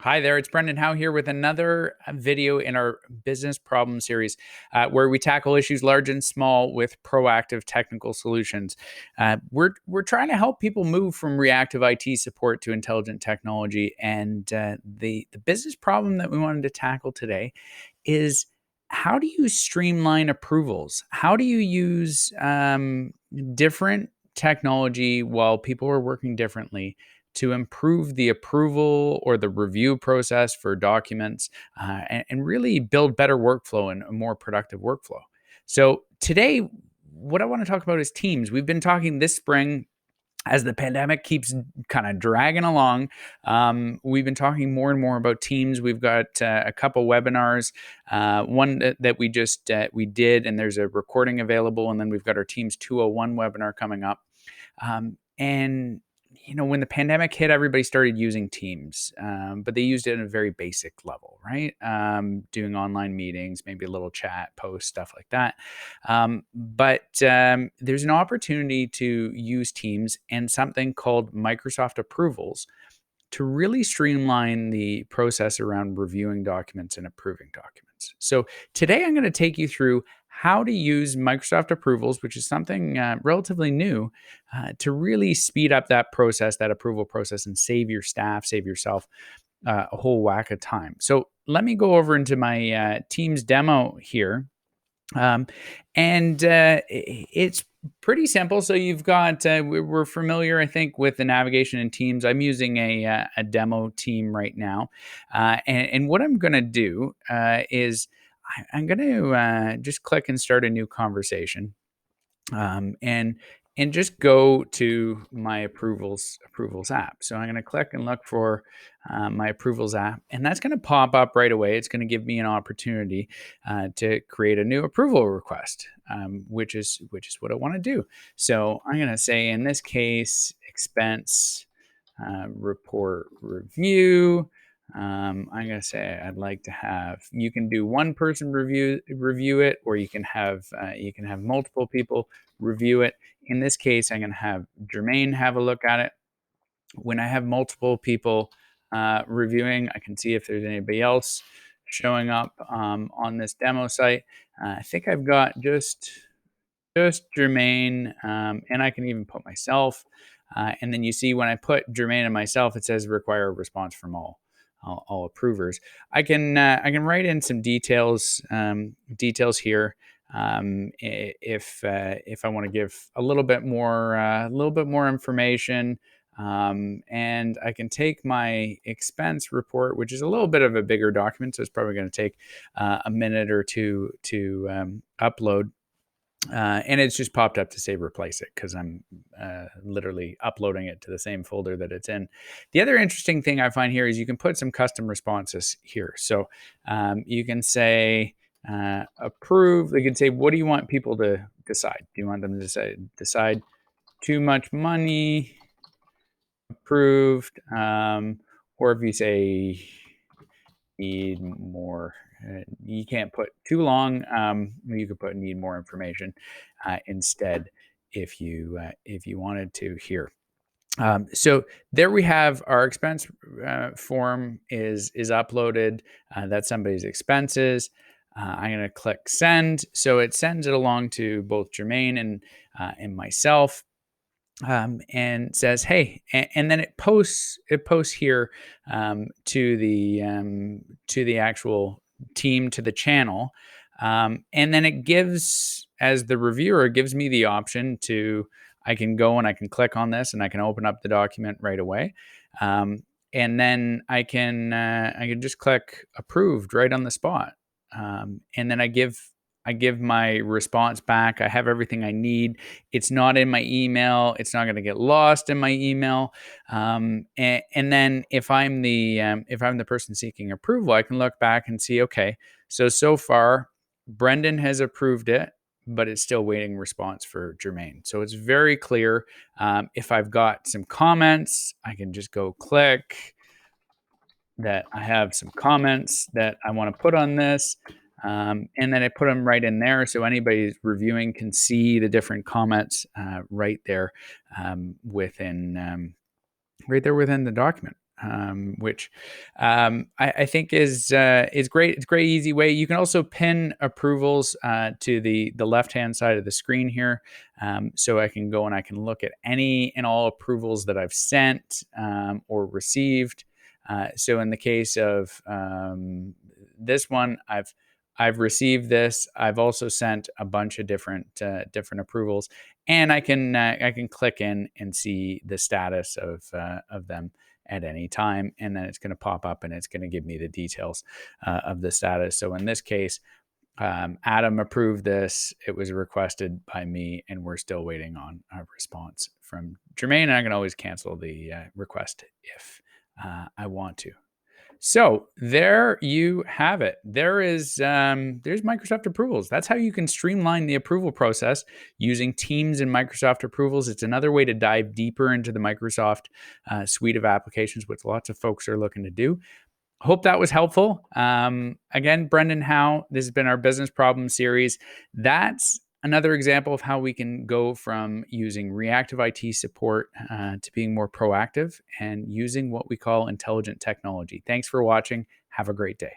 Hi there, it's Brendan Howe here with another video in our business problem series where we tackle issues large and small with proactive technical solutions. We're trying to help people move from reactive IT support to intelligent technology, and the business problem that we wanted to tackle today is how do you streamline approvals? How do you use different technology while people are working differently to improve the approval or the review process for documents and really build better workflow and a more productive workflow. So, today, what I want to talk about is teams. We've been talking this spring as the pandemic keeps kind of dragging along. We've been talking more and more about teams. We've got a couple webinars, one that we did, and there's a recording available, and then we've got our Teams 201 webinar coming up. And when the pandemic hit, everybody started using Teams, but they used it at a very basic level, right? Doing online meetings, maybe a little chat, post, stuff like that. But there's an opportunity to use Teams and something called Microsoft Approvals to really streamline the process around reviewing documents and approving documents. So today I'm going to take you through how to use Microsoft Approvals, which is something relatively new, to really speed up that process, that approval process, and save your staff, save yourself a whole whack of time. So let me go over into my Teams demo here. And it's pretty simple. So you've got, we're familiar, I think, with the navigation in Teams. I'm using a demo team right now. And what I'm going to do is I'm going to just click and start a new conversation. And just go to my approvals app. So I'm going to click and look for my approvals app, and that's going to pop up right away. It's going to give me an opportunity to create a new approval request, which is what I want to do. So I'm going to say, in this case, expense report review. I'm going to say I'd like to have. You can do one person review it, or you can have multiple people review it. In this case, I'm going to have Jermaine have a look at it. When I have multiple people reviewing, I can see if there's anybody else showing up on this demo site. I think I've got just Jermaine, and I can even put myself. And then you see when I put Jermaine and myself, it says require a response from all approvers. I can write in some details here. If I want to give a little bit more information, and I can take my expense report, which is a little bit of a bigger document, so it's probably going to take a minute or two to upload. And it's just popped up to say replace it because I'm literally uploading it to the same folder that it's in. The other interesting thing I find here is you can put some custom responses here. So you can say approve. You can say, what do you want people to decide? Do you want them to decide too much money, approved, or if you say need more, you can't put too long. You could put need more information instead if you wanted to here. So there we have our expense form is uploaded. That's somebody's expenses. I'm going to click send. So it sends it along to both Jermaine and myself. And says, hey, and then it posts here to the actual team, to the channel, and then it gives, as the reviewer, it gives me the option to, I can go and I can click on this and I can open up the document right away, and then I can just click approved right on the spot, and then I give my response back. I have everything I need. It's not in my email. It's not going to get lost in my email. And then if I'm the person seeking approval, I can look back and see, okay, so far Brendan has approved it, but it's still waiting response for Jermaine. So it's very clear. If I've got some comments, I can just go click that I have some comments that I want to put on this. And then I put them right in there, so anybody reviewing can see the different comments right there within the document. which I think is great. It's a great, easy way. You can also pin approvals to the left-hand side of the screen here. So I can go and I can look at any and all approvals that I've sent or received. So in the case of this one, I've received this. I've also sent a bunch of different approvals, and I can click in and see the status of them at any time, and then it's going to pop up and it's going to give me the details of the status. So in this case, Adam approved this. It was requested by me, and we're still waiting on a response from Jermaine. And I can always cancel the request if I want to. So there you have it. There's Microsoft Approvals. That's how you can streamline the approval process using Teams and Microsoft Approvals. It's another way to dive deeper into the Microsoft suite of applications, which lots of folks are looking to do. Hope that was helpful. Again, Brendan Howe, this has been our business problem series. That's another example of how we can go from using reactive IT support to being more proactive and using what we call intelligent technology. Thanks for watching. Have a great day.